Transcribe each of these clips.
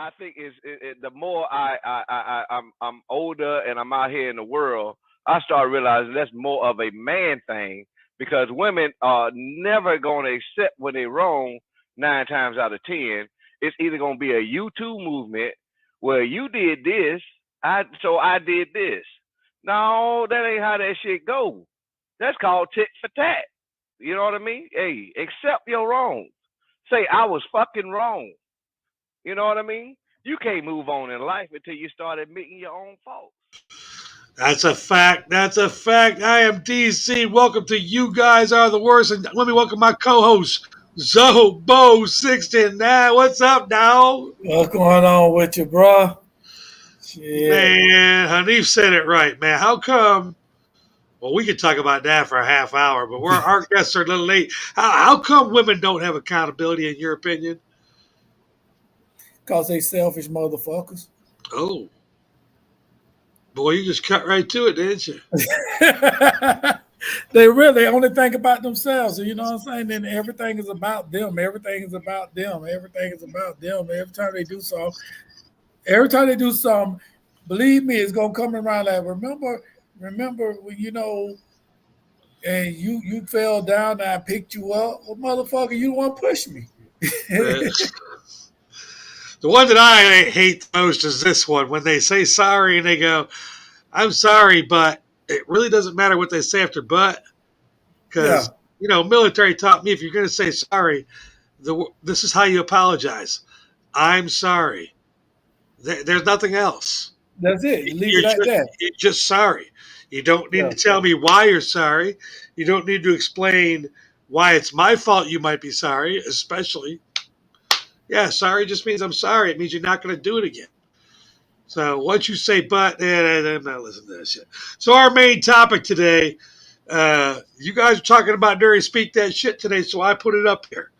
I think is the more I'm older and I'm out here in the world, I start realizing that's more of a man thing because women are never going to accept when they're wrong 9 times out of 10. It's either going to be a you too movement where you did this, so I did this. No, that ain't how that shit go. That's called tit for tat. You know what I mean? Hey, accept your wrongs. Say I was fucking wrong. You know what I mean? You can't move on in life until you start admitting your own faults. That's a fact. That's a fact. I am DC. Welcome to You Guys Are the Worst. And let me welcome my co-host, Zobo69. What's up, dog? What's going on with you, bro? Shit. Man, Hanif said it right, man. How come? Well, we could talk about that for a half hour, but our guests are a little late. How come women don't have accountability, in your opinion? Because they selfish motherfuckers. Oh. Boy, you just cut right to it, didn't you? They really only think about themselves. You know what I'm saying? Then everything is about them. Everything is about them. Everything is about them. Every time they do something, believe me, it's gonna come around like remember when and you fell down and I picked you up. Well, motherfucker, you want to push me. The one that I hate the most is this one. When they say sorry and they go, I'm sorry, but it really doesn't matter what they say after but. Because, military taught me if you're going to say sorry, this is how you apologize. I'm sorry. There's nothing else. That's it. You leave it like that. You're just sorry. You don't need to tell me why you're sorry. You don't need to explain why it's my fault you might be sorry, especially. Yeah, sorry just means I'm sorry. It means you're not going to do it again. So once you say but, I'm not listening to that shit. So our main topic today, you guys are talking about during Speak That Shit today, so I put it up here.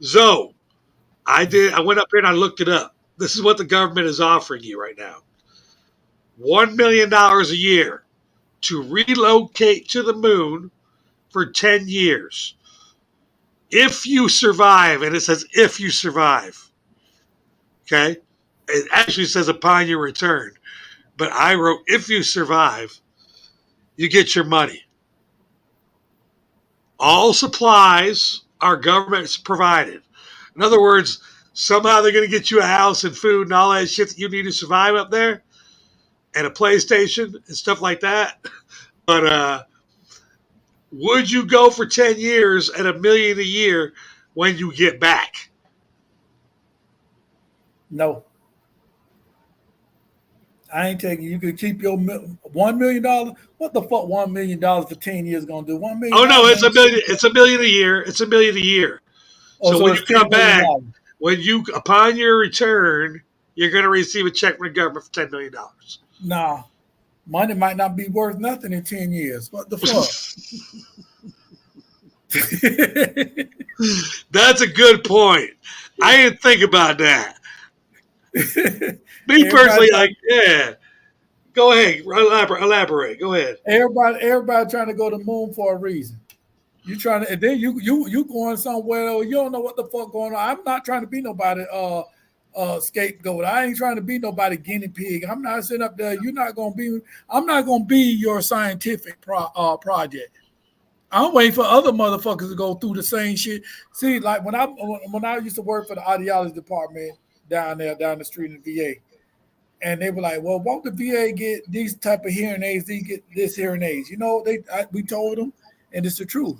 Zoe, I went up here and I looked it up. This is what the government is offering you right now. $1 million a year to relocate to the moon for 10 years. If you survive, and it says if you survive, okay? It actually says upon your return, but I wrote if you survive, you get your money. All supplies are government provided. In other words, somehow they're going to get you a house and food and all that shit that you need to survive up there, and a PlayStation and stuff like that. But would you go for 10 years at $1 million a year when you get back? No. I ain't taking. You could keep your $1 million. What the fuck? $1 million for 10 years gonna do? $1 million. Oh no, it's $1 million. It's $1 million a year. It's $1 million a year. So when you come back, upon your return, you're gonna receive a check from the government for $10 million. Nah, money might not be worth nothing in 10 years. What the fuck? That's a good point. I didn't think about that. Me personally, yeah. Go ahead, elaborate. Go ahead. Everybody trying to go to the moon for a reason. You trying to, and then you going somewhere. You don't know what the fuck going on. I'm not trying to be nobody scapegoat. I ain't trying to be nobody guinea pig. I'm not sitting up there. I'm not gonna be your scientific project. I'm waiting for other motherfuckers to go through the same shit. See, like when I used to work for the audiology department down the street in the VA, and they were like, "Well, won't the VA get these type of hearing aids? They get this hearing aids." You know, we told them, and it's the truth.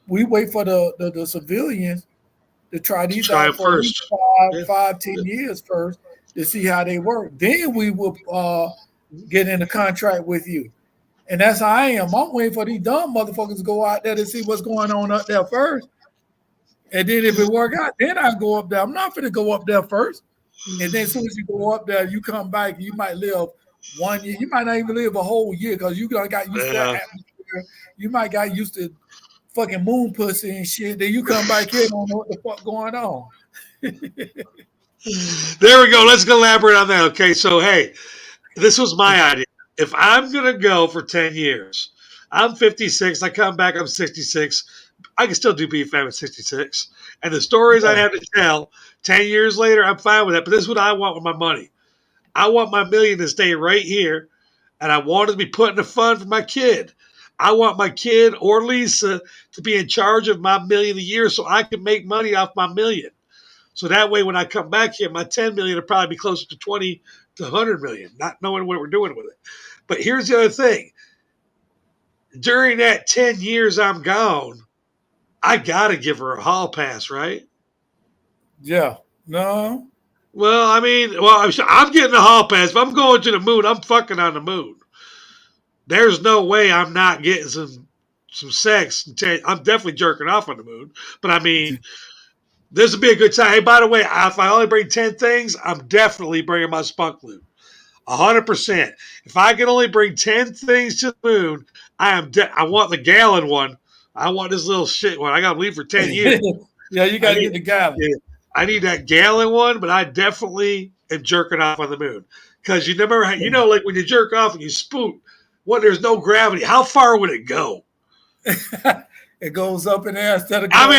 We wait for the civilians to try these out for first. 10 years first to see how they work. Then we will get in a contract with you. And that's how I am. I'm waiting for these dumb motherfuckers to go out there to see what's going on up there first. And then if it work out, then I go up there. I'm not going to go up there first. And then as soon as you go up there, you come back, you might live 1 year. You might not even live a whole year because you got used to that atmosphere. You might got used to fucking moon pussy and shit. Then you come back here and don't know what the fuck going on. There we go. Let's elaborate on that. Okay, so hey, this was my idea. If I'm going to go for 10 years, I'm 56. I come back. I'm 66. I can still do BFAM at 66. And the stories I Yeah. have to tell 10 years later, I'm fine with that. But this is what I want with my money. I want my million to stay right here, and I want it to be put in a fund for my kid. I want my kid or Lisa to be in charge of my million a year so I can make money off my million. So that way, when I come back here, my 10 million will probably be closer to 20 to 100 million, not knowing what we're doing with it. But here's the other thing. During that 10 years I'm gone, I got to give her a hall pass, right? Yeah. No. Well, I mean, I'm getting a hall pass. If I'm going to the moon, I'm fucking on the moon. There's no way I'm not getting some sex. I'm definitely jerking off on the moon. But I mean, this would be a good time. Hey, by the way, if I only bring 10 things, I'm definitely bringing my spunk loot. 100%. If I can only bring 10 things to the moon, I want the gallon one. I want this little shit one. I got to leave for 10 years. Yeah, you I got to need, get the gallon. yeah, I need that gallon one, but I definitely am jerking off on the moon. Because you remember, like when you jerk off and you spook, there's no gravity. How far would it go? It goes up in there instead of I going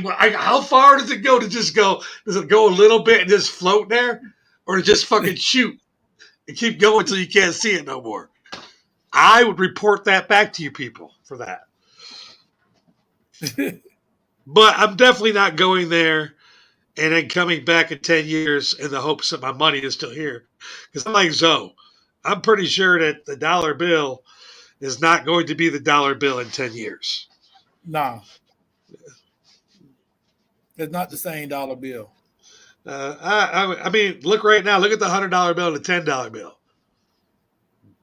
mean, down. how far does it go to just go? Does it go a little bit and just float there? Or to just fucking shoot and keep going until you can't see it no more? I would report that back to you people for that. But I'm definitely not going there and then coming back in 10 years in the hopes that my money is still here. Because I'm like Zoe. I'm pretty sure that the dollar bill is not going to be the dollar bill in 10 years. Nah, it's not the same dollar bill. I mean, look right now. Look at the $100 bill and the $10 bill.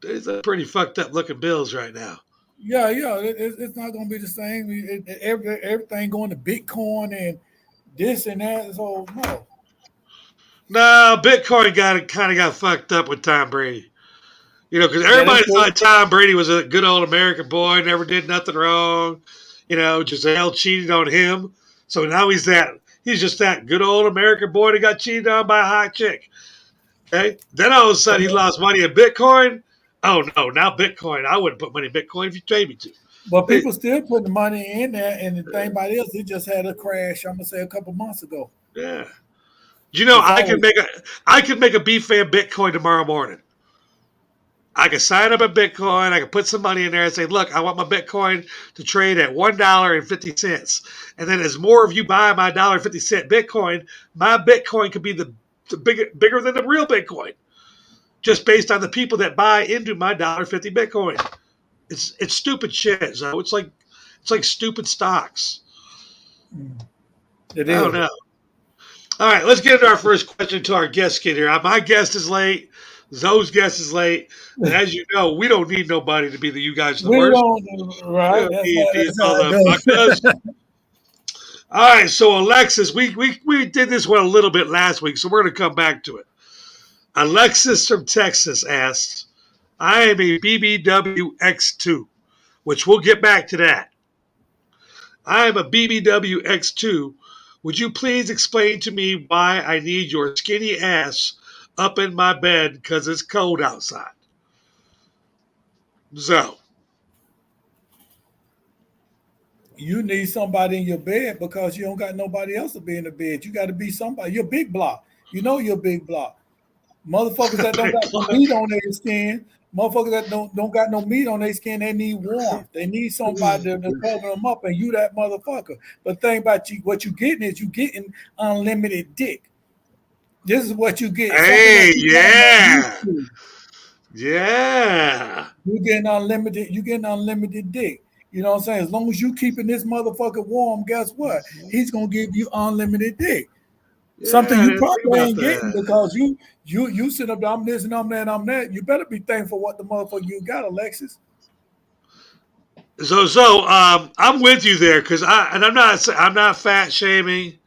These are pretty fucked up looking bills right now. Yeah, yeah, it's not going to be the same. Everything going to Bitcoin and this and that. So no. No, Bitcoin kind of got fucked up with Tom Brady. Because Yeah, everybody thought Tom Brady was a good old American boy, never did nothing wrong. Giselle cheated on him, so now he's just that good old American boy that got cheated on by a hot chick. Okay, then all of a sudden he lost money in Bitcoin. Oh no, now Bitcoin. I wouldn't put money in Bitcoin if you paid me to. But people still putting money in there, and the thing about it is, it just had a crash. I'm gonna say a couple months ago. Yeah. I could make a BFAM Bitcoin tomorrow morning. I can sign up a Bitcoin. I can put some money in there and say, look, I want my Bitcoin to trade at $1.50. And then as more of you buy my $1.50 Bitcoin, my Bitcoin could be the bigger than the real Bitcoin, just based on the people that buy into my $1.50 Bitcoin. It's stupid shit. So it's like stupid stocks. It I don't is. know. All right, let's get into our first question to our guest kid here. My guest is late. Zoe's guest is late. And as you know, we don't need nobody to be the you guys are the We worst. don't, right? We don't That's need how, these that's how it goes. motherfuckers. All right, so Alexis, we did this one a little bit last week, so we're going to come back to it. Alexis from Texas asks, I am a BBW X2, which we'll get back to that. I am a BBW X2. Would you please explain to me why I need your skinny ass up in my bed because it's cold outside? So, You need somebody in your bed because you don't got nobody else to be in the bed. You got to be somebody. You're big block. You know you're big block. Motherfuckers that don't got no meat on their skin, motherfuckers that don't got no meat on their skin, they need warmth. They need somebody to cover them up, and you that motherfucker. But the thing about you, what you getting is you getting unlimited dick. This is what you get. hey, yeah. Yeah. You getting unlimited dick. You know what I'm saying? As long as you keeping this motherfucker warm, guess what? He's gonna give you unlimited dick. Yeah, Something I you didn't think probably about ain't getting that. because you sit up there, I'm this and I'm that, I'm that. You better be thankful for what the motherfucker you got, Alexis. So, I'm with you there because I'm not fat shaming.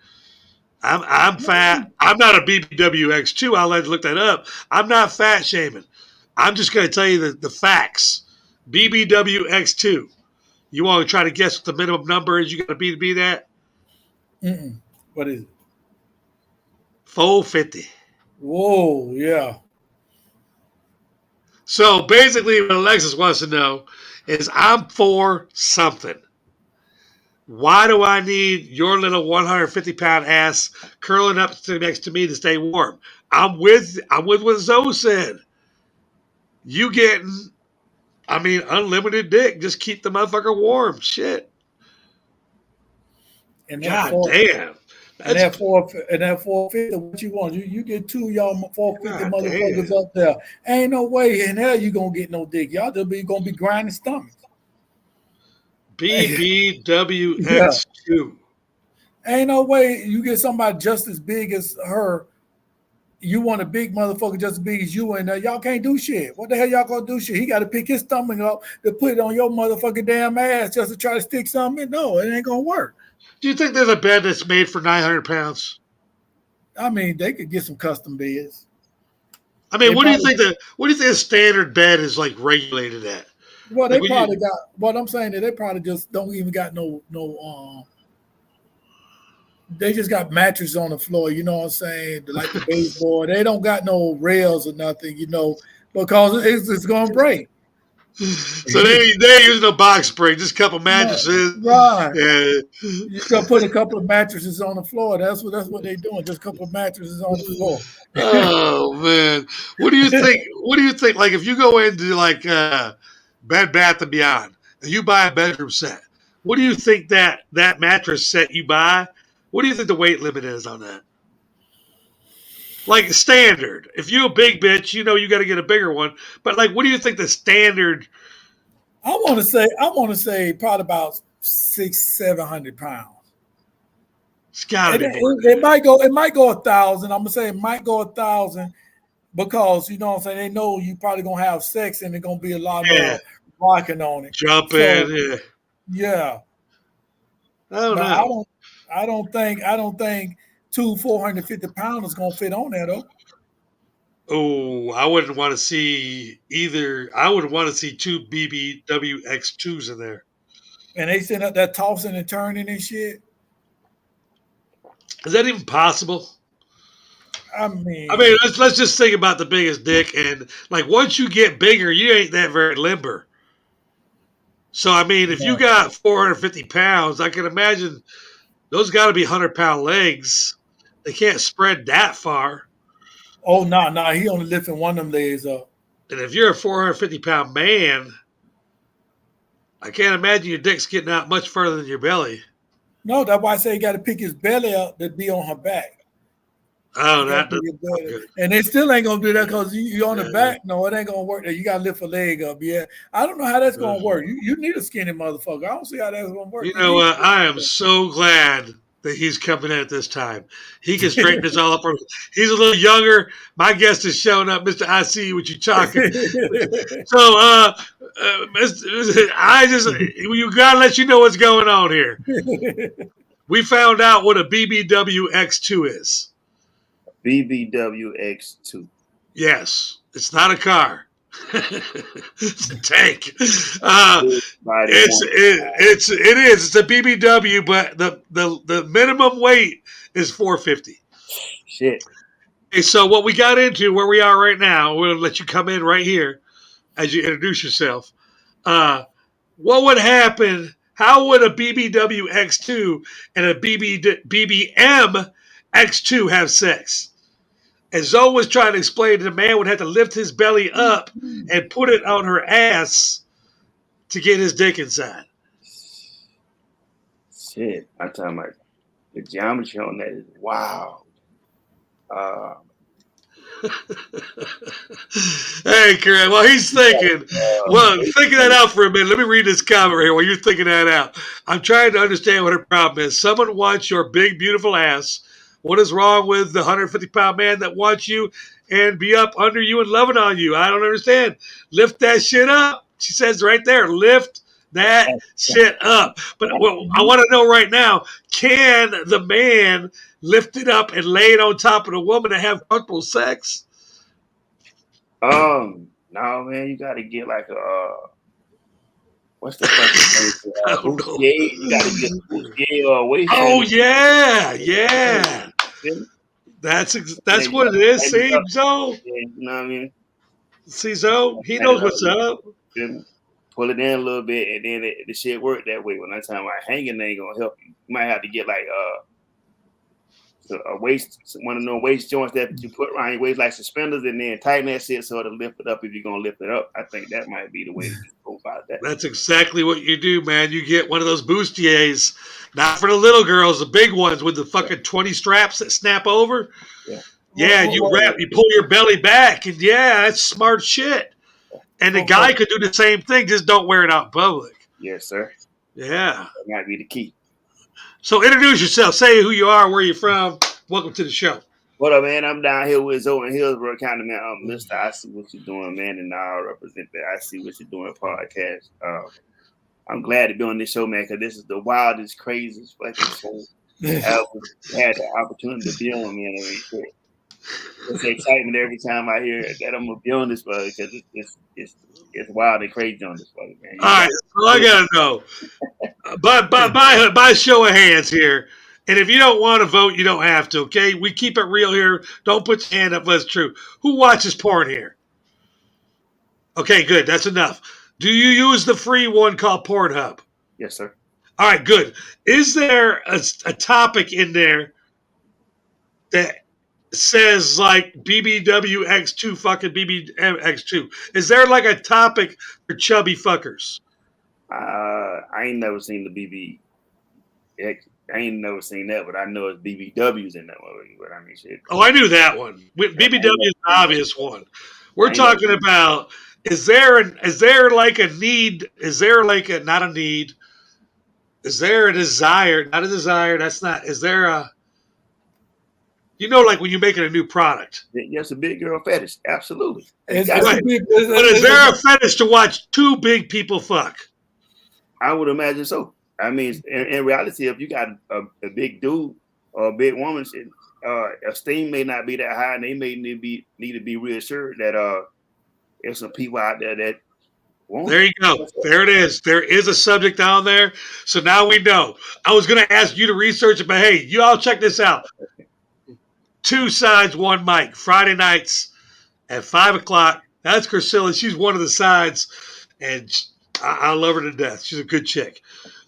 I'm fat. I'm not a BBWX2. I'll let you look that up. I'm not fat shaming. I'm just going to tell you the facts. BBWX2. You want to try to guess what the minimum number is you got to be that? Mm-mm. What is it? 450. Whoa, yeah. So basically, what Alexis wants to know is, I'm for something. Why do I need your little 150-pound ass curling up next to me to stay warm? I'm with what Zoe said. You getting, unlimited dick. Just keep the motherfucker warm. Shit. And God damn. And that 450, what you want? You get two of y'all 450 God motherfuckers damn. up there. Ain't no way in hell you gonna get no dick. Y'all just gonna be grinding stomachs. BBWX2. Ain't no way you get somebody just as big as her. You want a big motherfucker just as big as you, and y'all can't do shit. What the hell y'all gonna do shit? He got to pick his stomach up to put it on your motherfucking damn ass just to try to stick something in. No, it ain't gonna work. Do you think there's a bed that's made for 900 pounds? I mean, they could get some custom beds. I mean, what do you think a standard bed is like regulated at? Well, Like they probably got. What I'm saying is they probably just don't even got no. They just got mattresses on the floor. You know what I'm saying? Like the baseboard. They don't got no rails or nothing. You know, because it's gonna break. So they ain't using no box spring, just a couple mattresses. Right. Yeah. You gonna put a couple of mattresses on the floor. That's what they're doing. Just a couple of mattresses on the floor. Oh man, what do you think? What do you think? Like if you go into like Bed Bath and Beyond and you buy a bedroom set, what do you think that mattress set you buy? What do you think the weight limit is on that? Like standard. If you're a big bitch, you know you got to get a bigger one. But like, what do you think the standard? I want to say probably about 600-700 pounds. It's gotta be. It might go 1,000. I'm gonna say it might go 1,000 because you know what I'm saying. They know you probably gonna have sex and there's gonna be a lot more rocking on it. Jumping. Yeah. I don't know. I don't think 450 pounds is gonna fit on there though. Oh, I wouldn't want to see either. I would want to see two BBWX2s in there. And they sitting up there tossing and turning and shit. Is that even possible? I mean, let's just think about the biggest dick, and like once you get bigger, you ain't that very limber. So I mean, if you got 450 pounds, I can imagine those got to be 100-pound legs. They can't spread that far. Oh no, he only lifting one of them legs up. And if you're a 450-pound man, I can't imagine your dick's getting out much further than your belly. No, that's why I say you got to pick his belly up to be on her back. Oh, that doesn't good. And they still ain't gonna do that because you on the back. No, it ain't gonna work. There, you gotta lift a leg up. Yeah, I don't know how that's gonna work. You need a skinny motherfucker. I don't see how that's gonna work. You know what? I am so glad that he's coming in at this time. He can straighten this all up. He's a little younger. My guest is showing up, Mr. I see what you talking. So, you gotta let you know what's going on here. We found out what a BBWX2 is. BBWX2. Yes, it's not a car. It's a tank. It's a BBW, but the minimum weight is 450. Shit. Okay, so what we got into, where we are right now, we're gonna let you come in right here as you introduce yourself. What would happen? How would a BBWX2 and a BBM X2 have sex? And Zoe was trying to explain that the man would have to lift his belly up and put it on her ass to get his dick inside. Shit. I'm talking about the geometry on that is wow. Hey, Karen. Well, he's thinking. Well, thinking that out for a minute. Let me read this comment here while you're thinking that out. I'm trying to understand what her problem is. Someone wants your big, beautiful ass. What is wrong with the 150-pound man that wants you and be up under you and loving on you? I don't understand. Lift that shit up. She says right there, lift that shit up. But I want to know right now, can the man lift it up and lay it on top of the woman to have comfortable sex? No, man, you got to get like a what's the fucking name? You got to get a Boutier or waist. Oh yeah. That's what it is. See, Joe. You know what I mean? See, Zoe, he knows what's up. Pull it in a little bit, and then the shit work that way. When I'm talking about hanging, ain't gonna help you. You might have to get like a waist, one of those waist joints that you put around your waist like suspenders, and then tighten that shit so it'll lift it up if you're gonna lift it up. I think that might be the way to go about that. That's exactly what you do, man. You get one of those bustiers, not for the little girls, the big ones with the fucking 20 straps that snap over. Yeah, you pull your belly back, and that's smart shit. And the guy could do the same thing, just don't wear it out in public. Yes, sir. Yeah. That might be the key. So introduce yourself. Say who you are, where you're from. Welcome to the show. What up, man? I'm down here with Zoe in Hillsborough County, man. Mr. I See What You're Doing, man, and I represent the I See What You're Doing podcast. I'm glad to be on this show, man, because this is the wildest, craziest fucking show I ever had the opportunity to be on, man. It's excitement every time I hear that I'm gonna be on this one because it's wild and crazy on this one, man. All right, so I gotta know. By show of hands here, and if you don't want to vote, you don't have to. Okay, we keep it real here. Don't put your hand up. That's true. Who watches porn here? Okay, good. That's enough. Do you use the free one called Pornhub? Yes, sir. All right, good. Is there a topic in there that says like BBWX2 fucking BBX2? Is there like a topic for chubby fuckers? I ain't never seen the BBX. I ain't never seen that, but I know it's BBWs in that movie. But I mean, shit. Oh, I knew that one. BBW is the obvious one. We're talking about is there like a need? Is there like a not a need? Is there a desire? Not a desire. That's not. Is there a like when you're making a new product? Yes, a big girl fetish. Absolutely. But is there a fetish to watch two big people fuck? I would imagine so. I mean, in reality, if you got a big dude or a big woman, esteem may not be that high, and they may need to be reassured that there's some people out there that won't. There you go. There it is. There is a subject down there. So now we know. I was going to ask you to research it, but hey, you all check this out. 2 sides, 1 mic. Friday nights at 5:00. That's Priscilla. She's one of the sides, and I love her to death. She's a good chick.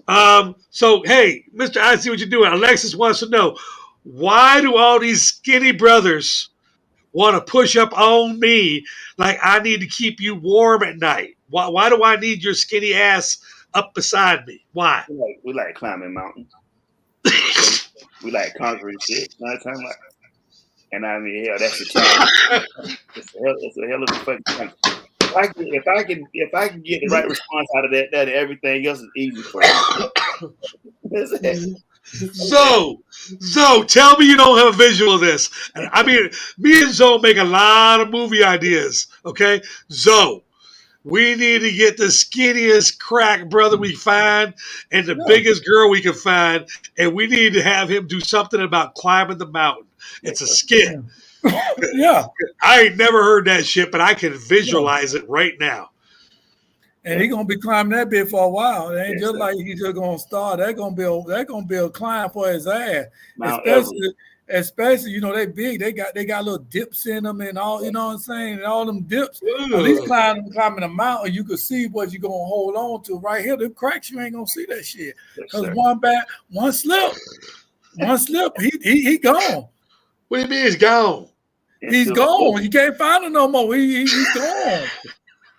So, hey, Mr. I See What You're Doing. Alexis wants to know, why do all these skinny brothers want to push up on me like I need to keep you warm at night? Why do I need your skinny ass up beside me? Why? We like climbing mountains. We like conquering shit. You know what I'm talking about? And I mean, hell, that's a challenge. It's a hell of a fucking challenge. If I can get the right response out of that, everything else is easy for me. Zoe, tell me you don't have a visual of this. And I mean, me and Zoe make a lot of movie ideas. Okay, Zoe, we need to get the skinniest crack brother we find and the biggest girl we can find, and we need to have him do something about climbing the mountain. It's a skit. Yeah. I ain't never heard that shit, but I can visualize it right now. And he's gonna be climbing that bit for a while. It ain't just like he's just gonna start. That's gonna be a climb for his ass. Especially, they big. They got little dips in them and all, you know what I'm saying? And all them dips. At least climbing a mountain, you can see what you're gonna hold on to. Right here, the cracks, you ain't gonna see that shit. Because one slip, he gone. What do you mean he's gone? He's gone. You can't find him no more. He's gone.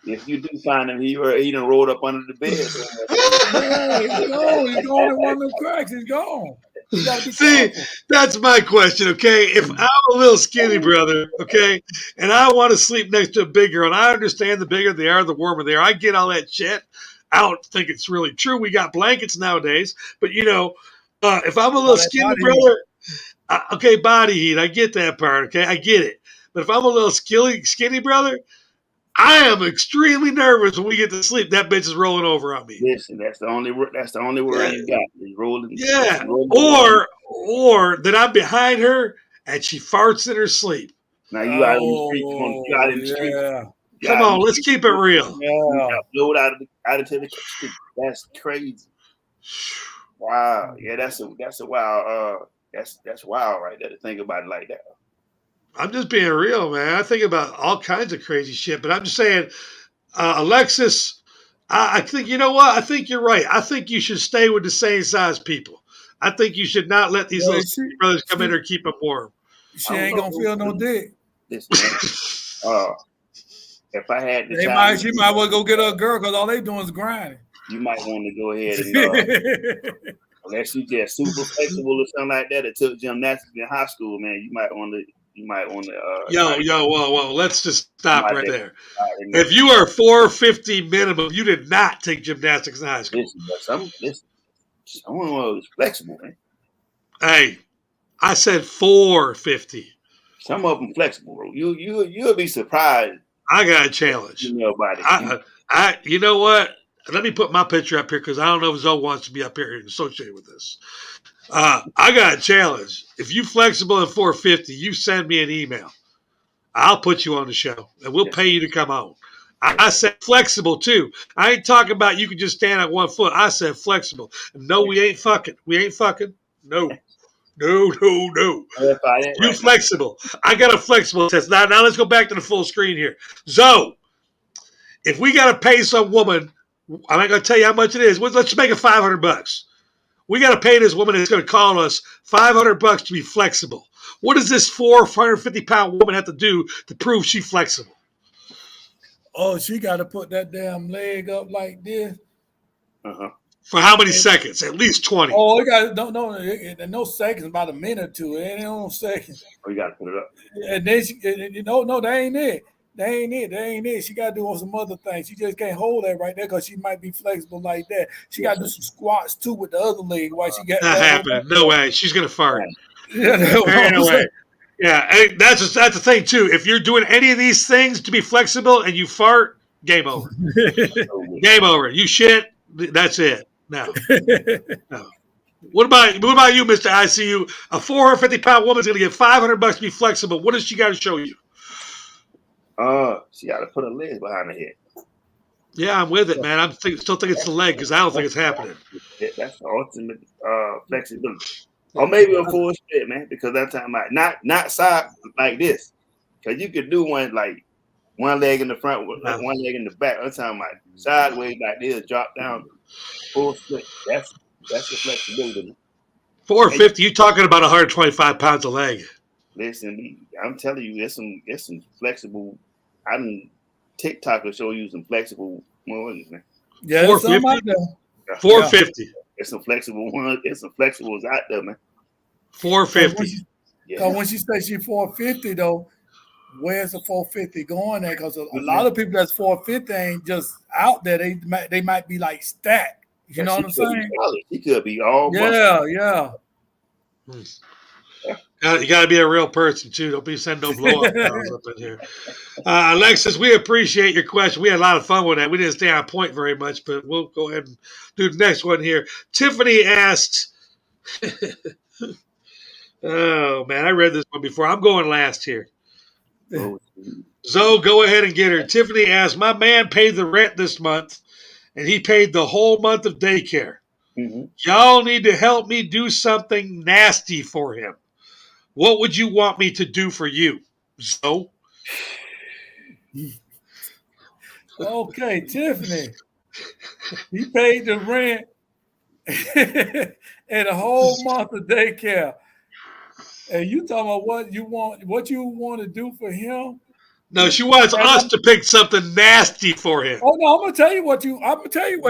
If you do find him, he done rolled up under the bed. He's gone. He's gone in one of them cracks. He's gone. See, that's my question, okay? If I'm a little skinny brother, okay, and I want to sleep next to a big girl, and I understand the bigger they are, the warmer they are. I get all that shit. I don't think it's really true. We got blankets nowadays. But, if I'm a little skinny brother, okay, body heat, I get that part, okay? I get it. But if I'm a little skinny brother, I am extremely nervous when we get to sleep. That bitch is rolling over on me. Listen, that's the only word you got. He's rolling. Yeah. Or that I'm behind her and she farts in her sleep. Now you out in the street. Yeah. Come on, let's keep it real. Yeah. Blow it out into the street. That's crazy. Wow. Yeah, that's a wild. That's wild right there to think about it like that. I'm just being real, man. I think about all kinds of crazy shit, but I'm just saying, Alexis, I think, you know what? I think you're right. I think you should stay with the same size people. I think you should not let these little brothers come in there and keep them warm. She ain't gonna feel no dick. This man, if I had she might well go get her a girl because all they doing is grinding. You might want to go ahead and unless you just super flexible or something like that. That took gymnastics in high school, man. You might want to. Whoa! Let's just stop right there. If you are 450 minimum, you did not take gymnastics in high school. Someone was flexible, man. Hey, I said 450. Some of them flexible, bro. You'll be surprised. I got a challenge. You know about it. You know what? Let me put my picture up here because I don't know if Zoe wants to be up here and associated with this. I got a challenge. If you flexible at 450, you send me an email. I'll put you on the show, and we'll pay you to come on. I said flexible, too. I ain't talking about you can just stand on 1 foot. I said flexible. No, we ain't fucking. We ain't fucking. No. You flexible. I got a flexible test. Now let's go back to the full screen here. Zoe, if we got to pay some woman, I'm not going to tell you how much it is. Let's make it $500. We got to pay this woman that's going to call us $500 to be flexible. What does this 450-pound woman have to do to prove she's flexible? Oh, she got to put that damn leg up like this. For how many seconds? At least 20. Oh, it got no seconds, about a minute or two. It ain't no seconds. Oh, you got to put it up. And then that ain't it. That ain't it. She got to do some other things. She just can't hold that right there because she might be flexible like that. She got to do some squats too with the other leg while she got. Not happening. No way. She's gonna fart. No way. Yeah, that's the thing too. If you're doing any of these things to be flexible and you fart, game over. Game over. You shit. That's it. No. What about you, Mr. ICU? A 450-pound woman's gonna get $500 to be flexible. What does she got to show you? She got to put her legs behind her head. Yeah, I'm with it, man. I still think it's the leg because I don't think it's happening. That's the ultimate flexibility. Or maybe a full split, man, because that time not side like this. Because you could do one like one leg in the front, like one leg in the back. I'm talking about sideways like this, drop down, full split. That's the flexibility. 450, you talking about 125 pounds a leg. Listen, I'm telling you, there's some flexible. I didn't TikTok will show you some flexible ones, man. Yeah, 450. 450. There's some flexible ones. There's some flexibles out there, man. 450. When she says she's 450, though, where's the 450 going at? Because a lot of people that's 450 ain't just out there. They might be like stacked. You know what I'm saying? She could be all. Yeah. You got to be a real person, too. Don't be sending no blow-up calls up in here. Alexis, we appreciate your question. We had a lot of fun with that. We didn't stay on point very much, but we'll go ahead and do the next one here. Tiffany asked, oh, man, I read this one before. I'm going last here. Zoe, go ahead and get her. Tiffany asked, my man paid the rent this month, and he paid the whole month of daycare. Mm-hmm. Y'all need to help me do something nasty for him. What would you want me to do for you, Zoe? Okay, Tiffany. He paid the rent and a whole month of daycare. And you talking about what you want to do for him? No, she wants us to pick something nasty for him. Oh no, I'm gonna tell you what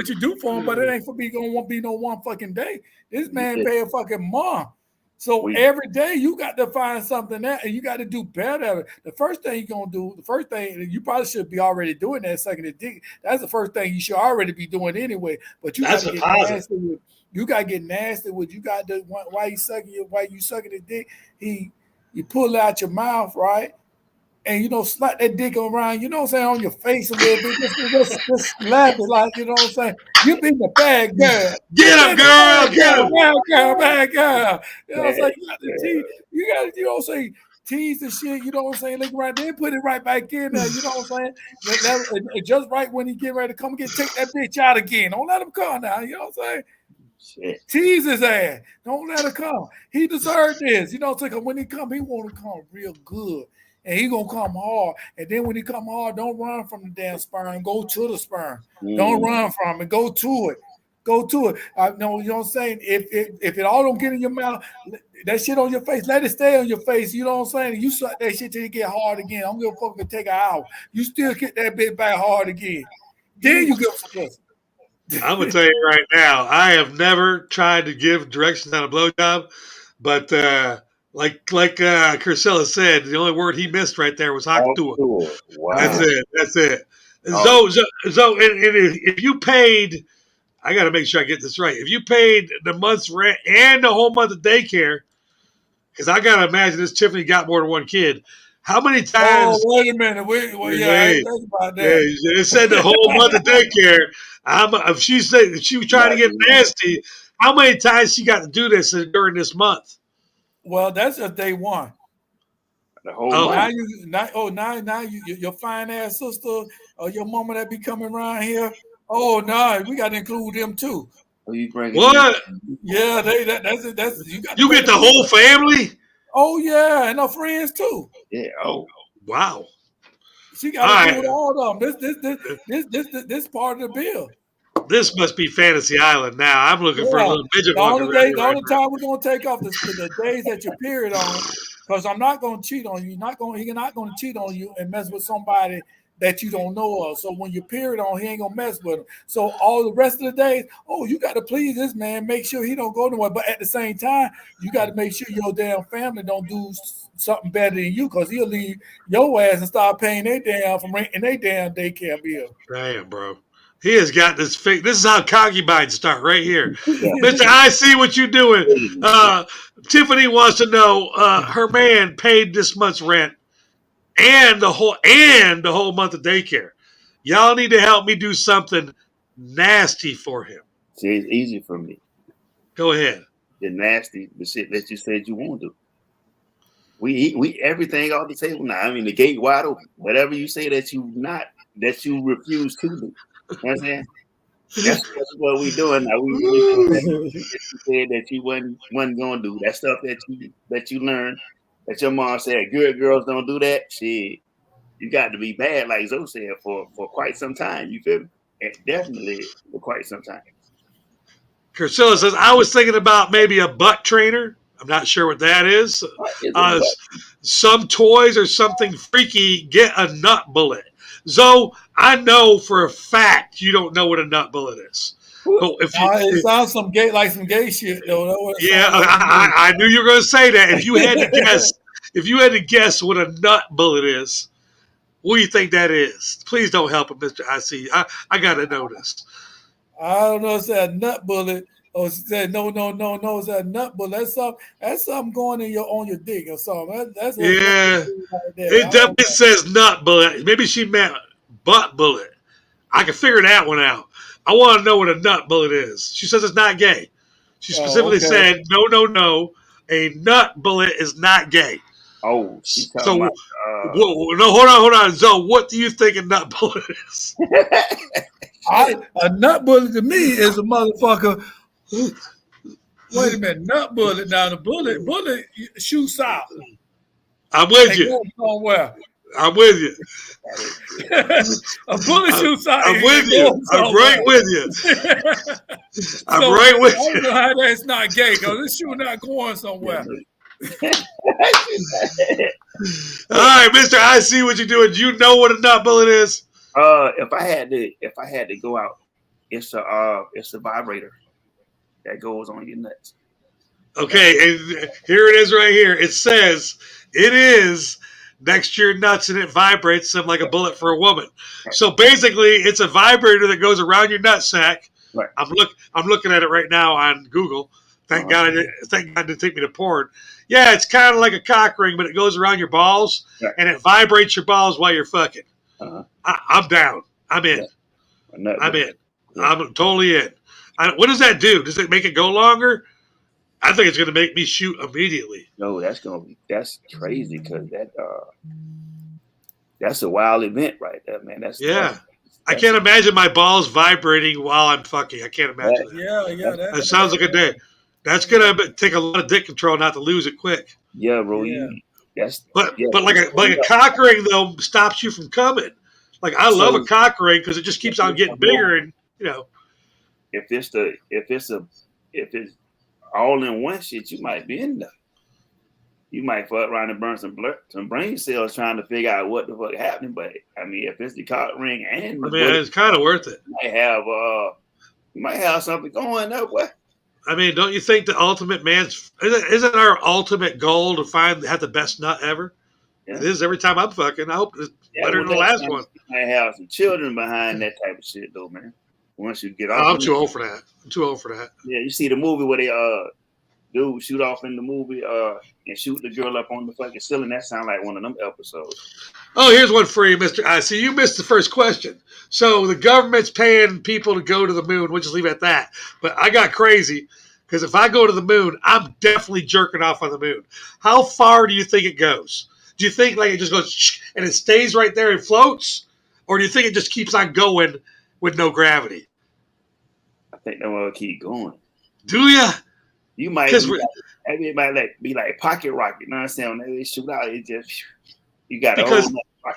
you do for him, but it ain't gonna be no one fucking day. This man pay a fucking month. So every day you got to find something that, and you got to do better. The first thing you're gonna do, you probably should be already doing that sucking the dick. That's the first thing you should already be doing anyway. But you got to get nasty with. You got to get nasty with. You got to while you sucking the dick. You pull it out your mouth, right? And slap that dick around, on your face a little bit. Just slap it like, you know what I'm saying? You be the bad girl. Get him, girl. Get him. Bad girl. You know what I'm saying? You got to, tease the shit, you know what I'm saying? Look right there, put it right back in there, you know what I'm saying? And just right when he get ready to come take that bitch out again. Don't let him come now, you know what I'm saying? Shit. Tease his ass. Don't let him come. He deserved this. You know what I'm saying? When he come, he want to come real good. and he gonna come hard. And then when he come hard, don't run from the damn sperm. Go to the sperm. Don't run from it. Go to it. Go to it. I know, you know what I'm saying? If it all don't get in your mouth, that shit on your face, let it stay on your face. You know what I'm saying? You suck that shit till it get hard again. I don't give a fuck if it take an hour. You still get that bit back hard again. Then you give some pussy. I'm gonna tell you right now, I have never tried to give directions on a blowjob, but like Curcella said, the only word he missed right there was Haktua. Wow. That's it. So and if you paid, I got to make sure I get this right. If you paid the month's rent and the whole month of daycare, because I got to imagine this Tiffany got more than one kid. How many times? Oh, wait a minute. I didn't think about that. It said the whole month of daycare. If she said if she was trying to get nasty, how many times she got to do this during this month? Well, that's just day one. The whole month. Now your fine ass sister or your mama that be coming around here. Oh no, we got to include them too. Oh, you bring what? Yeah, that's you got. You get the whole family. Oh yeah, and her friends too. Yeah. Oh wow. She got to do it all of them. This part of the bill. This must be Fantasy Island now. I'm looking for a little midget. The only time we're gonna take off the days that your period on, because I'm not gonna cheat on you. He's not gonna cheat on you and mess with somebody that you don't know of. So when your period on, he ain't gonna mess with him. So all the rest of the days, you got to please this man, make sure he don't go nowhere. But at the same time, you got to make sure your damn family don't do something better than you, because he'll leave your ass and start paying their damn from renting their damn daycare bill. Damn, bro. He has got this fake. This is how concubines start right here. Mr. I see what you're doing. Tiffany wants to know her man paid this month's rent and the whole month of daycare. Y'all need to help me do something nasty for him. See, it's easy for me. Go ahead. The nasty, the shit that you said you won't do. We eat everything off the table now. I mean, the gate wide open. Whatever you say that you refuse to do. You know what I'm saying? That's what we doing now. We said that you wasn't gonna do that stuff that you learned. That your mom said, good girls don't do that. Shit, you got to be bad, like Zoe said, for quite some time. You feel me? And definitely for quite some time. Curcilla says, I was thinking about maybe a butt trainer. I'm not sure what that is. Some toys or something freaky. Get a nut bullet. Zoe, I know for a fact you don't know what a nut bullet is. But it sounds some gay shit though. Yeah, I knew you were going to say that. If you had to guess what a nut bullet is, what do you think that is? Please don't help him, Mr. IC. I got to know this. I don't know. It's that nut bullet. Or she said no. It's that nut bullet. That's something going on your dick or something. That's yeah. It definitely says nut bullet. Maybe she meant butt bullet. I can figure that one out. I want to know what a nut bullet is. She says it's not gay. She specifically said, no. A nut bullet is not gay. Oh, so about, no, hold on, Zoe. What do you think a nut bullet is? A nut bullet to me is a motherfucker. Wait a minute, nut bullet. Now the bullet shoots out. I'm with you. Somewhere. I'm with you. A bullet shoots out. I'm with you. I'm right with you. I'm right with you. I don't know how that's not gay, because this shoe not going somewhere. All right, Mr. I see what you're doing. Do you know what a nut bullet is? If I had to go out, it's a vibrator that goes on your nuts. Okay, and here it is right here. It says it is next to your nuts and it vibrates them like a bullet for a woman. So basically, it's a vibrator that goes around your nutsack. Right. I'm looking at it right now on Google. Thank God it didn't take me to porn. Yeah, it's kind of like a cock ring, but it goes around your balls and it vibrates your balls while you're fucking. I'm down. I'm in. Yeah. I'm in. Yeah. I'm totally in. What does that do? Does it make it go longer? I think it's going to make me shoot immediately. No, that's crazy, because that's a wild event right there, man. I can't imagine my balls vibrating while I'm fucking. I can't imagine that. Yeah. That sounds like a day. That's going to take a lot of dick control not to lose it quick. Yeah, bro. Yes. But Yeah. but like a cock ring though stops you from coming. Like I love a cock ring because it just keeps on getting bigger, and you know. If it's all in one shit, you might be in there. You might fuck around and burn some brain cells trying to figure out what the fuck happened. But I mean, if it's the cock ring and I mean, it's kind of worth it. You might have something going up. What? I mean, don't you think the ultimate isn't our ultimate goal to have the best nut ever? Yeah. It is every time I'm fucking. I hope it's better than the last one. You might have some children behind that type of shit, though, man. Once you get off, I'm too old for that. Yeah, you see the movie where they dude shoot off in the movie and shoot the girl up on the fucking ceiling. That sounds like one of them episodes. Oh, here's one for you, Mr. I see you missed the first question. So the government's paying people to go to the moon. We'll just leave it at that. But I got crazy because if I go to the moon, I'm definitely jerking off on the moon. How far do you think it goes? Do you think like it just goes and it stays right there and floats? Or do you think it just keeps on going with no gravity? I think that will keep going. Do you? You might be like pocket rocket. You know what I'm saying? When they shoot out, it just you got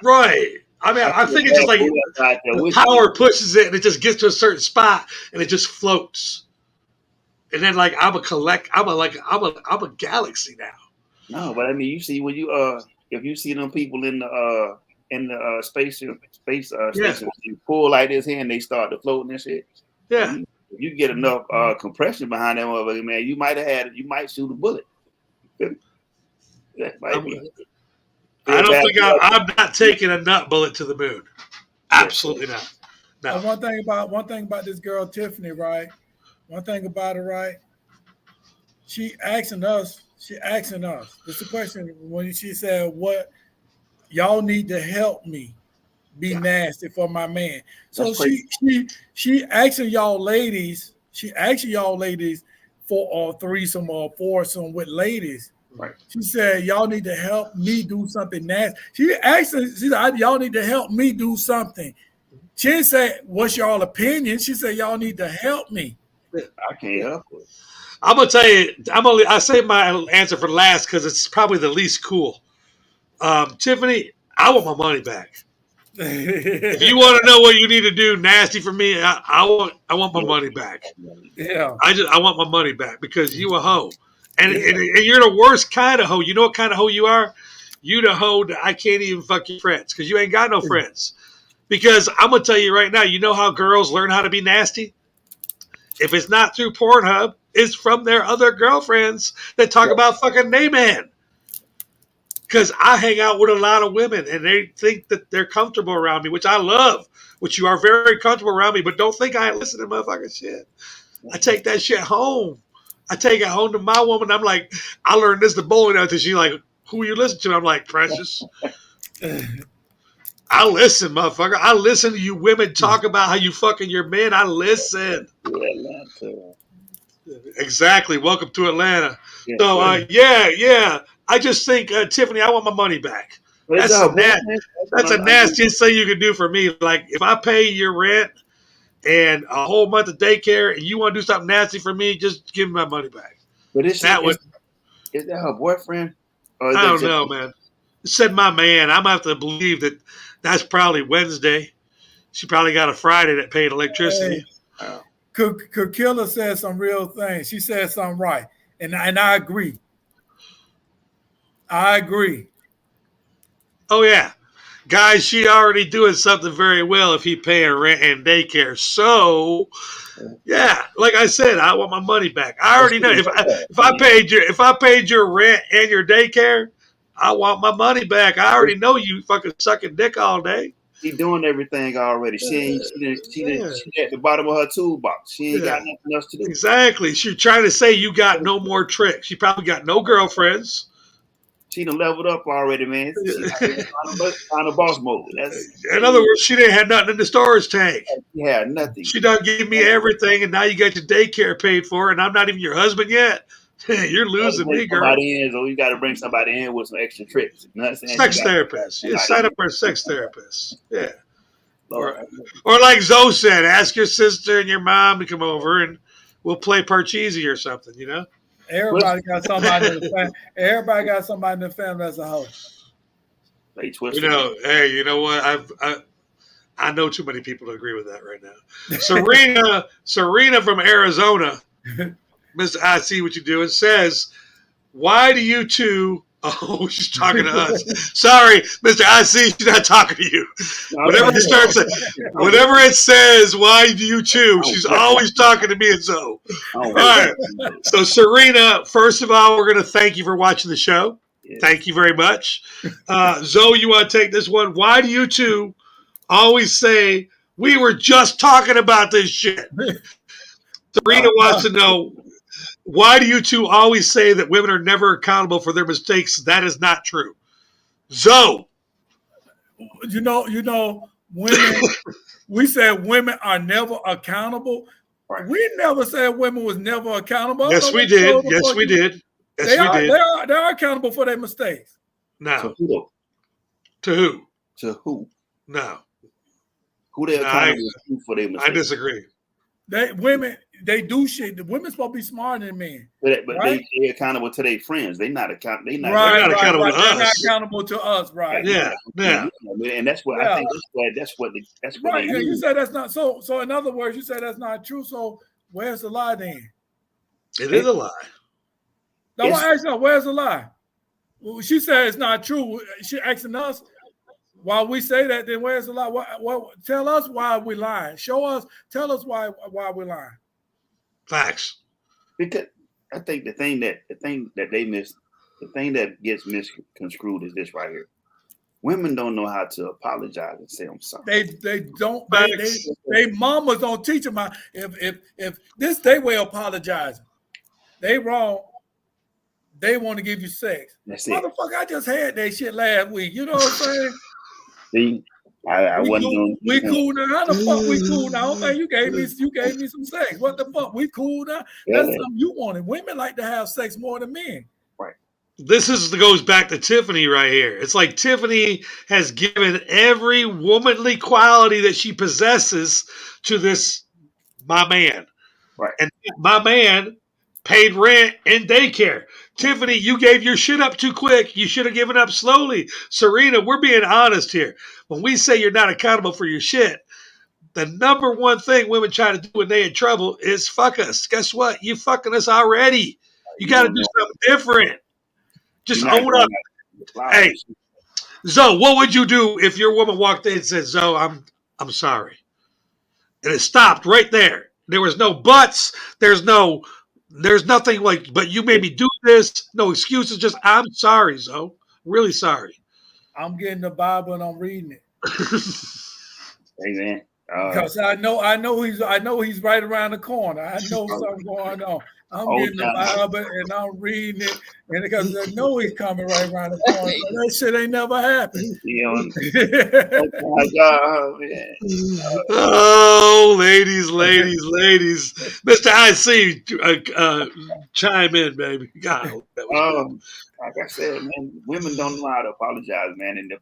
right. I mean, I think it's just like the power pushes it and it just gets to a certain spot and it just floats. And then like I'm a galaxy now. No, but I mean, you see when you if you see them people in the space station, you pull like this here and they start to float and shit. Yeah. If you get enough compression behind that motherfucker, man, you might shoot a bullet. That might be. I don't think I'm not taking a nut bullet to the moon. Absolutely not. No. One thing about this girl Tiffany, right? One thing about her, right? She asking us. This is a question when she said, "What y'all need to help me be nasty for my man." So she asking y'all ladies. She asking y'all ladies for a threesome or a foursome with ladies. Right. She said, y'all need to help me do something nasty. She said, y'all need to help me do something. She didn't say, what's y'all opinion? She said, y'all need to help me. I can't help it. I'm going to tell you, I say my answer for last because it's probably the least cool. Tiffany, I want my money back. If you want to know what you need to do nasty for me, I want my money back. Yeah. I want my money back because you a hoe. And you're the worst kind of hoe. You know what kind of hoe you are? You the hoe that I can't even fuck your friends because you ain't got no friends. Because I'm going to tell you right now, you know how girls learn how to be nasty? If it's not through Pornhub, it's from their other girlfriends that talk about fucking Nayman. Because I hang out with a lot of women and they think that they're comfortable around me, which I love, which you are very comfortable around me, but don't think I ain't listening to motherfucking shit. I take that shit home. I take it home to my woman. I'm like, I learned this the bowling out. She's like, who you listen to? I'm like, Precious. I listen, motherfucker. I listen to you women talk about how you fucking your men. I listen. Exactly. Welcome to Atlanta. Yeah, so, yeah. I just think, Tiffany, I want my money back. That's the nastiest thing you can do for me. Like, if I pay your rent and a whole month of daycare and you want to do something nasty for me, just give me my money back. But is that her boyfriend? I don't know, man. It said my man. I'm going to have to believe that that's probably Wednesday. She probably got a Friday that paid electricity. Hey, Kakilla said some real things. She said something right. And I agree. Oh, yeah. Guys, she already doing something very well if he paying rent and daycare. So, yeah, like I said, I want my money back. I already know if I paid your rent and your daycare, I want my money back. I already know you fucking sucking dick all day. She doing everything already. She at the bottom of her toolbox. She ain't got nothing else to do. Exactly. She's trying to say you got no more tricks. She probably got no girlfriends. She done leveled up already, man. On a boss mode. In other words, she didn't have nothing in the storage tank. She had nothing. She done gave me everything, and now you got your daycare paid for, and I'm not even your husband yet. You're losing me, girl. So you got to bring somebody in with some extra tricks. Sex therapist. You sign up for a sex therapist. Yeah. Or like Zoe said, ask your sister and your mom to come over, and we'll play Parcheesi or something, you know? Everybody got somebody in the family. Everybody got somebody in the family that's a hoe. They twist You know, hey, you know what? I know too many people to agree with that right now. Serena from Arizona, Mr. I see what you're doing, says, why do you two? Oh, she's talking to us. Sorry, Mr. I see she's not talking to you. Whenever it says, why do you two? She's always talking to me and Zoe. All right. So, Serena, first of all, we're going to thank you for watching the show. Yes. Thank you very much. Zoe, you want to take this one? Why do you two always say, we were just talking about this shit? Serena wants to know, why do you two always say that women are never accountable for their mistakes? That is not true. Zoe. You know, women, we said women are never accountable. Right. We never said women was never accountable. Yes, we did. Yes, we did. They are accountable for their mistakes. No. To who? To who? No. Who they accountable for their mistakes? I disagree. They do shit. The women's supposed to be smarter than men. But right? they accountable to their friends. They're not accountable to us. They're not accountable to us, right? Yeah. And that's what I think. That's what right. They you said that's not so. So in other words, you said that's not true. So where's the lie then? It is a lie. No, I asked her, where's the lie? Well, she said it's not true. She asking us. While we say that, then where's the lie? Tell us why we lying. Show us. Tell us why we're lying. Facts. Because I think the thing that they miss, the thing that gets misconstrued is this right here. Women don't know how to apologize and say I'm sorry. They don't. They mamas don't teach them how. If this they way of apologizing, they wrong. They want to give you sex. That's it. Motherfucker, I just had that shit last week. You know what I'm saying? See, we cool now. How the fuck we cool now? I don't think you gave me some sex. What the fuck? We cool now? That's something you wanted. Women like to have sex more than men. Right. This goes back to Tiffany right here. It's like Tiffany has given every womanly quality that she possesses to this my man. Right. And my man paid rent and daycare. Tiffany, you gave your shit up too quick. You should have given up slowly. Serena, we're being honest here. When we say you're not accountable for your shit, the number one thing women try to do when they in trouble is fuck us. Guess what? You fucking us already. You got to do something different. Just own up. Hey, Zoe, what would you do if your woman walked in and said, Zoe, I'm sorry. And it stopped right there. There was no buts. There's nothing like, but you made me do this. No excuses. Just, I'm sorry, Zoe. Really sorry. I'm getting the Bible and I'm reading it. Amen. Because I know he's right around the corner. I know something going on. I'm getting the Bible and I'm reading it, and because I know he's coming right around the corner. So that shit ain't never happened. Oh, ladies, Mr. I see, chime in, baby. God, like I said, man, women don't know how to apologize, man. And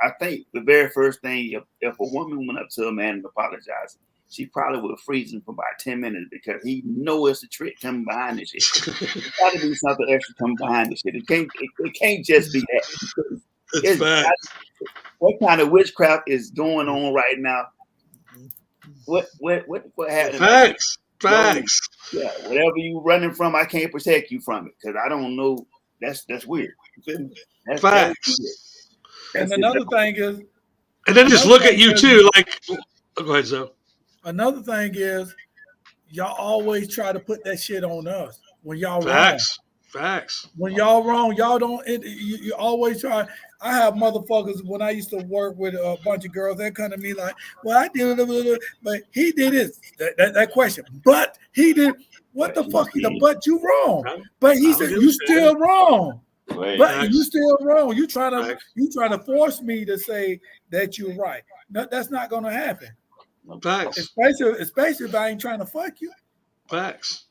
I think the very first thing, if a woman went up to a man and apologized, she probably would freeze him for about 10 minutes because he knows it's a trick coming behind this shit. There's got to be something extra coming behind this shit. It can't just be that. What kind of witchcraft is going on right now? What happened? Facts. Yeah, whatever you running from, I can't protect you from it because I don't know. That's weird. That's facts. And another thing is, and then just look at you too. Like, go ahead, Zoe. Another thing is, y'all always try to put that shit on us when y'all Facts. wrong. Facts. When y'all wrong, y'all don't. You always try. I have motherfuckers when I used to work with a bunch of girls. They come to me like, "Well, I did it, but he did it." That question, but he did. What the fuck? But you wrong. But he said you still wrong. But you still wrong. You trying to force me to say that you're right. No, that's not going to happen. Facts. Especially if I ain't trying to fuck you. Facts.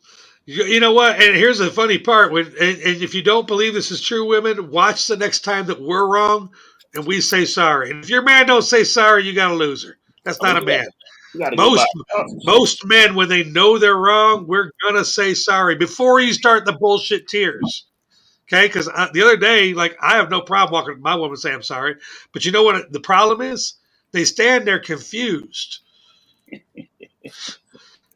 You know what? And here's the funny part. And if you don't believe this is true, women, watch the next time that we're wrong and we say sorry. And if your man don't say sorry, you got a loser. That's not a man. You gotta go Most men, when they know they're wrong, we're gonna say sorry before you start the bullshit tears. Okay, because the other day, like, I have no problem walking to my woman and saying I'm sorry, but you know what the problem is? They stand there confused.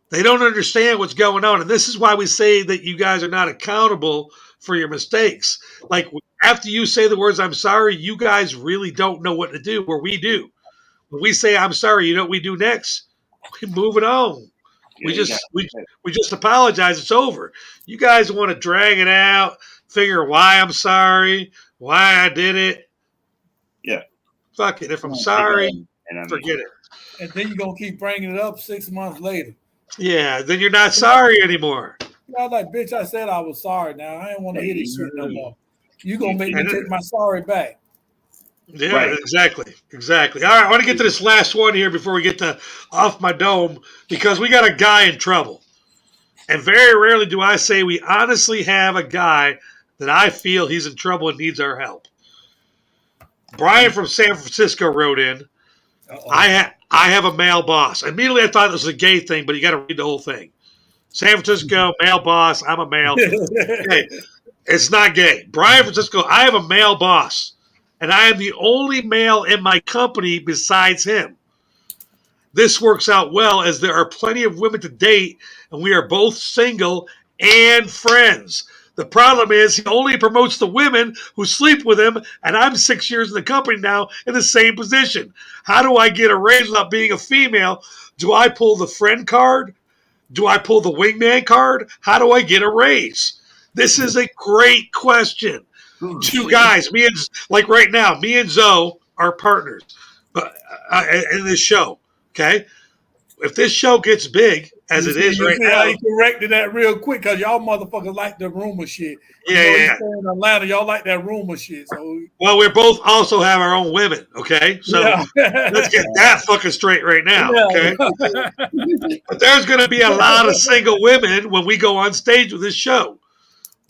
They don't understand what's going on, and this is why we say that you guys are not accountable for your mistakes. Like, after you say the words "I'm sorry," you guys really don't know what to do. Where we do, when we say "I'm sorry," you know what we do next? We move it on. We just apologize. It's over. You guys want to drag it out, figure why I'm sorry, why I did it. Yeah. Fuck it. If I'm sorry, forget it. And then you're gonna keep bringing it up 6 months later. Yeah, then you're not sorry anymore. I was like, bitch, I said I was sorry. Now I ain't want to hear this shit no more. You gonna make me take my sorry back. Yeah, right. Exactly. All right, I want to get to this last one here before we get to off my dome, because we got a guy in trouble. And very rarely do I say we honestly have a guy that I feel he's in trouble and needs our help. Brian from San Francisco wrote in, I have a male boss. Immediately I thought it was a gay thing, but you got to read the whole thing. San Francisco, male boss, I'm a male. Okay. It's not gay. Brian Francisco, I have a male boss, and I am the only male in my company besides him. This works out well as there are plenty of women to date, and we are both single and friends. The problem is he only promotes the women who sleep with him, and I'm 6 years in the company now in the same position. How do I get a raise without being a female? Do I pull the friend card? Do I pull the wingman card? How do I get a raise? This is a great question. Two guys, like right now, me and Zoe are partners, but in this show. Okay, if this show gets big as it is right now, I corrected that real quick because y'all motherfuckers like the rumor shit. Yeah. In Atlanta, y'all like that rumor shit. So, well, we both also have our own women. Okay, so let's get that fucking straight right now. Okay, but there's going to be a lot of single women when we go on stage with this show.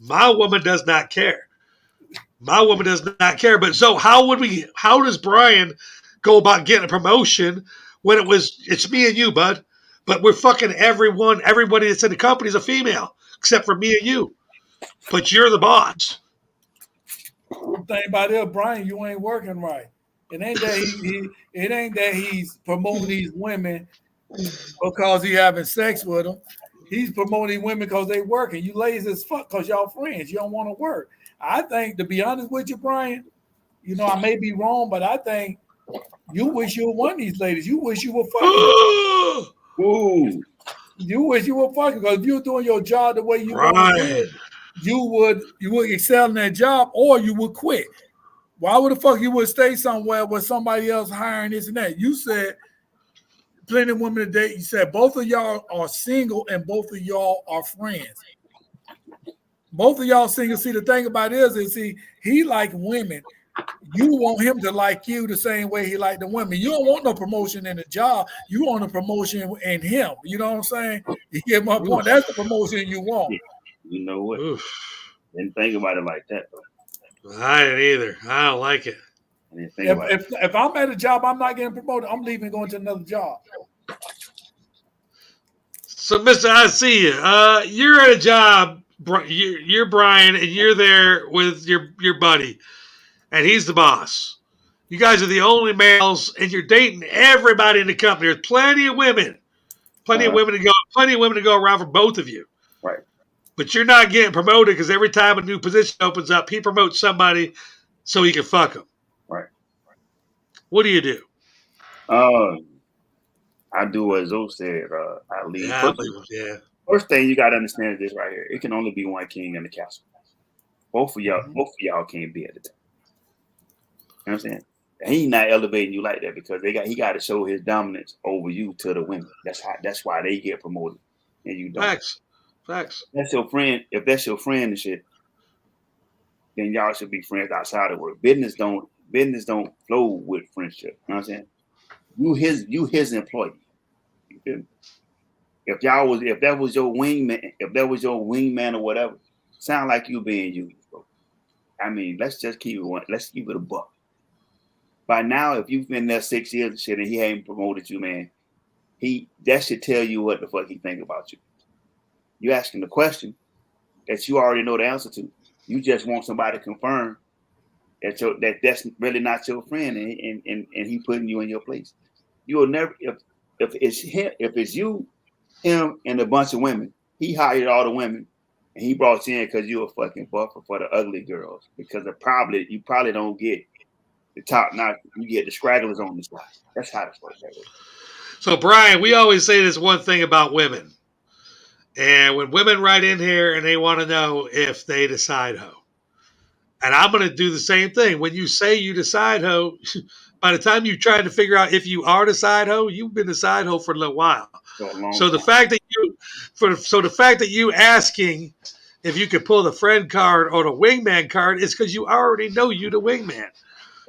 My woman does not care. But so how does Brian go about getting a promotion when it's me and you, bud? But we're fucking everybody that's in the company is a female, except for me and you. But you're the boss. The thing about it, Brian, you ain't working right. It ain't that he's promoting these women because he having sex with them. He's promoting women because they working. You lazy as fuck because y'all friends. You don't want to work. I think, to be honest with you, Brian, I may be wrong, but I think you wish you were one of these ladies. You wish you were fucking. Ooh. You wish you were fucking, because if you're doing your job the way you want to do it, you would excel in that job, or you would quit. Why would the fuck you would stay somewhere with somebody else hiring this and that? You said plenty of women to date. You said both of y'all are single and both of y'all are friends. Both of y'all single. See, the thing about it is he like women. You want him to like you the same way he like the women. You don't want no promotion in the job. You want a promotion in him. You know what I'm saying? You get my point. That's the promotion you want. You know what? Didn't think about it like that, though. I didn't either. I don't like it. If I'm at a job, I'm not getting promoted. I'm leaving, going to another job. So, Mr. I see you. You're at a job. You're Brian, and you're there with your buddy, and he's the boss. You guys are the only males, and you're dating everybody in the company. There's plenty of women, plenty of women to go around for both of you. Right. But you're not getting promoted because every time a new position opens up, he promotes somebody so he can fuck them. Right. What do you do? I do what Zoe said. I leave. Yeah. First thing you got to understand is this right here. It can only be one king in the castle. Both of y'all can't be at the time. You know what I'm saying? And he's not elevating you like that because he got to show his dominance over you to the women. That's why they get promoted and you don't. Facts. That's your friend. If that's your friend and shit, then y'all should be friends outside of work. Business don't flow with friendship. You know what I'm saying? You his employee. You feel me? If that was your wingman or whatever, sound like you being used, bro. I mean, let's keep it a buck. By now, if you've been there 6 years and shit and he ain't promoted you, man, that should tell you what the fuck he think about you. You asking the question that you already know the answer to. You just want somebody to confirm that that's really not your friend, and he putting you in your place. You will never, if it's him, if it's you, him, and a bunch of women. He hired all the women, and he brought you in because you a fucking buffer for the ugly girls. Because you probably don't get the top notch. You get the scragglers on the side. That's how the fuck that is. So, Brian, we always say this one thing about women. And when women write in here and they want to know if they decide hoe. And I'm going to do the same thing. When you say you decide hoe, by the time you try to figure out if you are the side hoe, you've been the side hoe for a little while. So the fact that you asking if you could pull the friend card or the wingman card is because you already know you the wingman.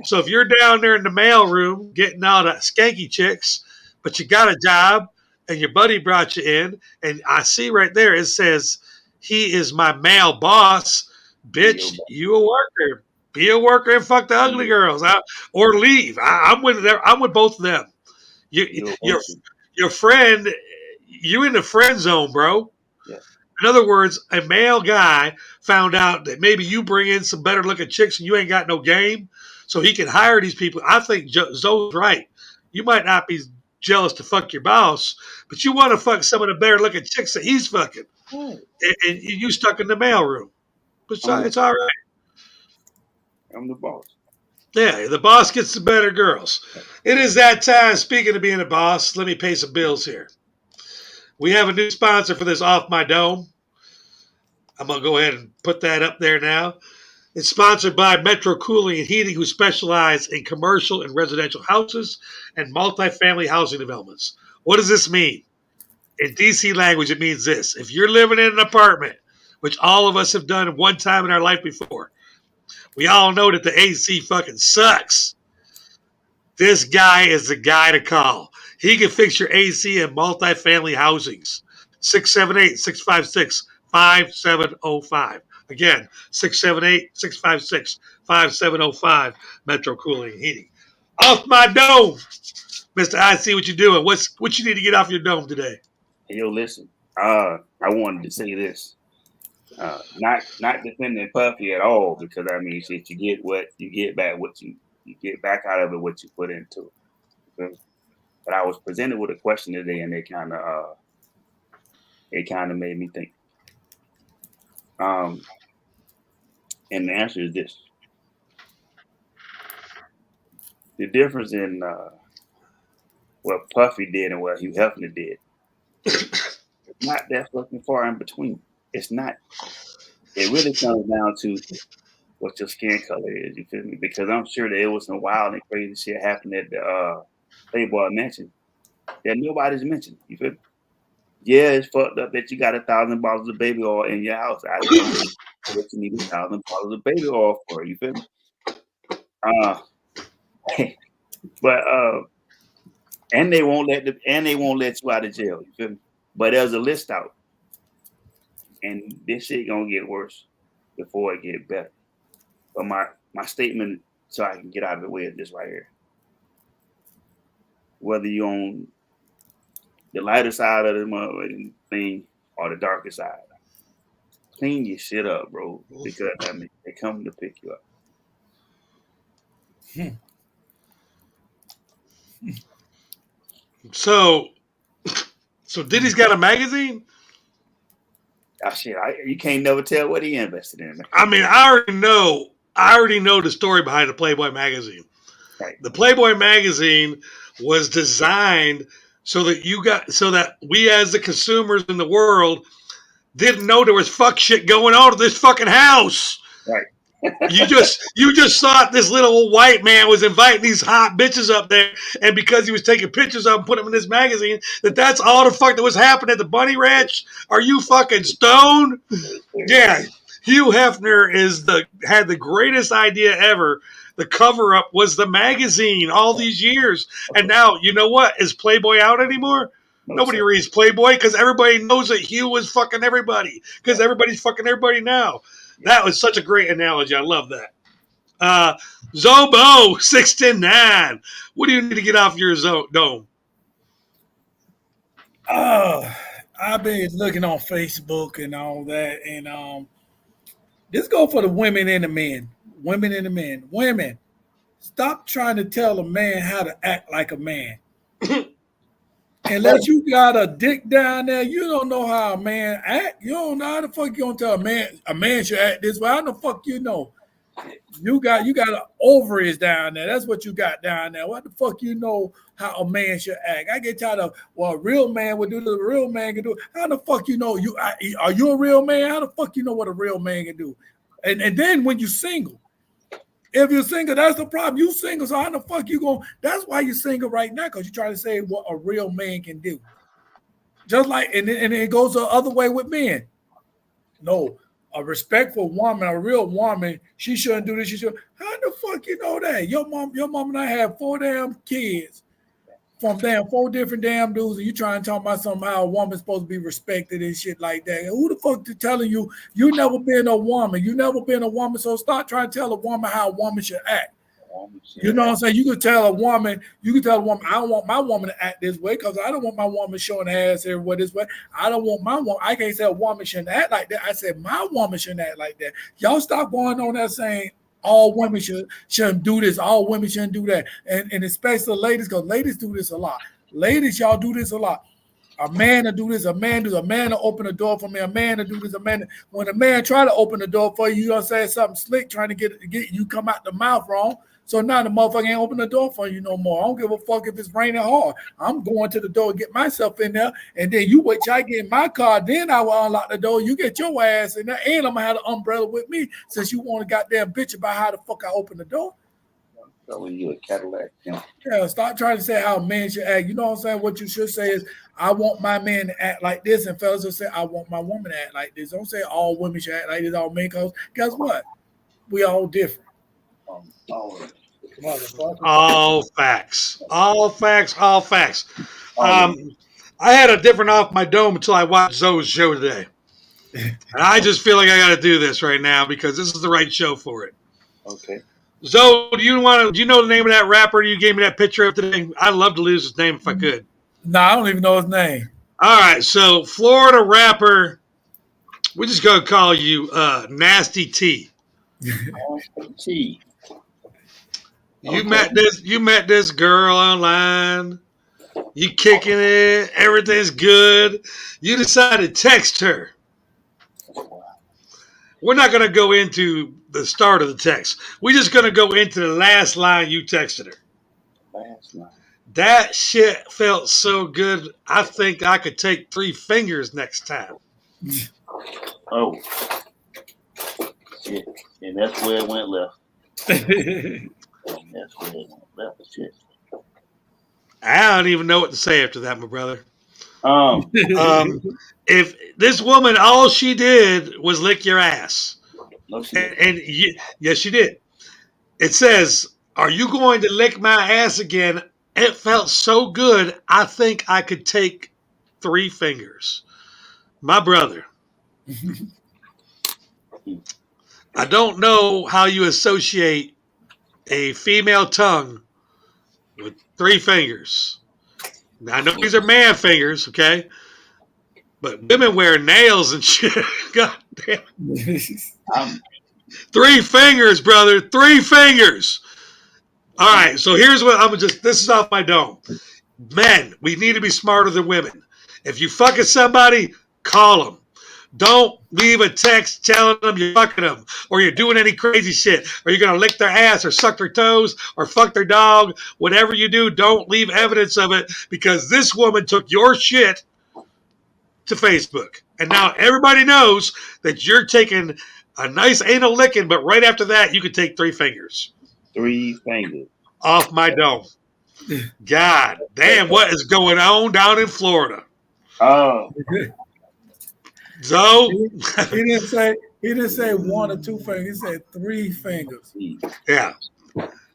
So if you're down there in the mail room getting all the skanky chicks, but you got a job and your buddy brought you in, and I see right there it says he is my male boss. Bitch, you a worker. Be a worker and fuck the ugly girls, or leave. I'm with both of them. Your friend, you in the friend zone, bro. Yeah. In other words, a male guy found out that maybe you bring in some better looking chicks and you ain't got no game, so he can hire these people. I think Zoe's right. You might not be jealous to fuck your boss, but you want to fuck some of the better looking chicks that he's fucking, and you stuck in the mailroom. But it's all right. I'm the boss. Yeah, the boss gets the better girls. It is that time. Speaking of being a boss, let me pay some bills here. We have a new sponsor for this Off My Dome. I'm going to go ahead and put that up there now. It's sponsored by Metro Cooling and Heating, who specialize in commercial and residential houses and multifamily housing developments. What does this mean? In DC language, it means this. If you're living in an apartment, which all of us have done one time in our life before, we all know that the AC fucking sucks. This guy is the guy to call. He can fix your AC in multifamily housings. 678-656-5705. Again, 678-656-5705. Metro Cooling and Heating. Off My Dome. Mr. I see what you're doing. What you need to get off your dome today? Hey, yo, listen. I wanted to say this. Not defending Puffy at all, because I mean, shit, you get what you get back, what you get back out of it, what you put into it. But I was presented with a question today, and it kind of made me think. And the answer is this: the difference in what Puffy did and what Hugh Hefner did, it's not that fucking far in between. It's not. It really comes down to what your skin color is. You feel me? Because I'm sure there was some wild and crazy shit happening at the Playboy Mansion that nobody's mentioned. You feel me? Yeah, it's fucked up that you got 1,000 bottles of baby oil in your house. I don't know what you need 1,000 bottles of baby oil for. You feel me? And they won't let you out of jail. You feel me? But there's a list out. And this shit gonna get worse before it get better. But my statement, so I can get out of the way, of this right here. Whether you're on the lighter side of the motherfucking thing or the darker side, clean your shit up, bro. Because I mean, they come to pick you up. So Diddy's got a magazine? Oh, shit, you can't never tell what he invested in. I mean, I already know the story behind the Playboy magazine. Right. The Playboy magazine was designed so that we as the consumers in the world didn't know there was fuck shit going on at this fucking house. Right. You just thought this little old white man was inviting these hot bitches up there, and because he was taking pictures of them, putting them in this magazine, that's all the fuck that was happening at the Bunny Ranch? Are you fucking stoned? Yeah, Hugh Hefner had the greatest idea ever. The cover up was the magazine all these years, and now you know what? Is Playboy out anymore? Nobody reads Playboy because everybody knows that Hugh was fucking everybody because everybody's fucking everybody now. That was such a great analogy. I love that. Zobo 610-9. What do you need to get off your dome? I've been looking on Facebook and all that, and this go for the women and the men. Women and the men. Women, stop trying to tell a man how to act like a man. Unless you got a dick down there, you don't know how a man act. You don't know how the fuck you gonna tell a man should act this way. How the fuck you know? You got ovaries down there. That's what you got down there. What the fuck you know how a man should act? I get tired of a real man would do the real man can do. How the fuck you know are you a real man? How the fuck you know what a real man can do? And then when you single, if you're single, that's the problem. You single, so how the fuck you going? That's why you're single right now, because you're trying to say what a real man can do. Just like, and it goes the other way with men. No, a respectful woman, a real woman, she shouldn't do this. She should. How the fuck you know that? Your mom and I have 4 damn kids from 4 different damn dudes, and you trying to talk about somehow a woman's supposed to be respected and shit like that. Who the fuck is telling you never been a woman? You never been a woman, so stop trying to tell a woman how a woman should act. You know what I'm saying? You can tell a woman, I don't want my woman to act this way because I don't want my woman showing her ass everywhere this way. I don't want my woman, I can't say a woman shouldn't act like that. I said my woman shouldn't act like that. Y'all stop going on there saying all women shouldn't do this, all women shouldn't do that. And especially the ladies, because ladies do this a lot. Ladies, y'all do this a lot. A man to do this, a man to open the door for me, a man to do this, when a man try to open the door for you, you don't say something slick trying to get you come out the mouth wrong. So now the motherfucker ain't open the door for you no more. I don't give a fuck if it's raining hard. I'm going to the door and get myself in there, and then you wait till I get in my car, then I will unlock the door. You get your ass in there, and I'm gonna have the umbrella with me since you want to goddamn bitch about how the fuck I open the door. So you a Cadillac, Yeah, stop trying to say how a man should act. You know what I'm saying? What you should say is, I want my man to act like this, and fellas will say, I want my woman to act like this. Don't say all women should act like this, all men, because guess what? We all different. All facts. All facts. All facts. I had a different off my dome until I watched Zoe's show today. And I just feel like I got to do this right now because this is the right show for it. Okay. Zoe, do you know the name of that rapper you gave me that picture of today? I'd love to lose his name if I could. No, I don't even know his name. All right, so Florida rapper, we're just gonna call you Nasty T. T. You met this girl online. You kicking it. Everything's good. You decided to text her. We're not gonna go into the start of the text. We're just gonna go into the last line you texted her. Last line. That shit felt so good. I think I could take 3 fingers next time. Oh. Shit. And that's where it went left. That's where it went left. Shit. I don't even know what to say after that, my brother. Um, If this woman, all she did was lick your ass. no shit. And yes, she did. It says, "Are you going to lick my ass again? It felt so good. I think I could take 3 fingers." My brother, I don't know how you associate a female tongue with 3 fingers. Now, I know these are man fingers, okay? But women wear nails and shit. God damn. 3 fingers, brother. 3 fingers. All right, so here's what this is off my dome. Men, we need to be smarter than women. If you fucking somebody, call them. Don't leave a text telling them you're fucking them or you're doing any crazy shit or you're going to lick their ass or suck their toes or fuck their dog. Whatever you do, don't leave evidence of it because this woman took your shit to Facebook. And now everybody knows that you're taking a nice anal licking, but right after that, you could take 3 fingers. 3 fingers. Off my dome. God damn, what is going on down in Florida? Oh. So he didn't say 1 or 2 fingers. He said 3 fingers. Yeah.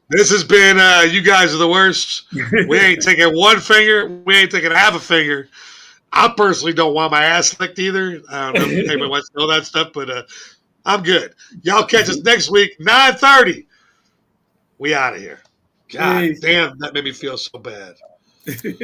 This has been you guys are the worst. We ain't taking 1 finger. We ain't taking half a finger. I personally don't want my ass licked either. I don't know if anybody wants to know that stuff, but I'm good. Y'all catch us next week, 9:30. We out of here. God damn, that made me feel so bad.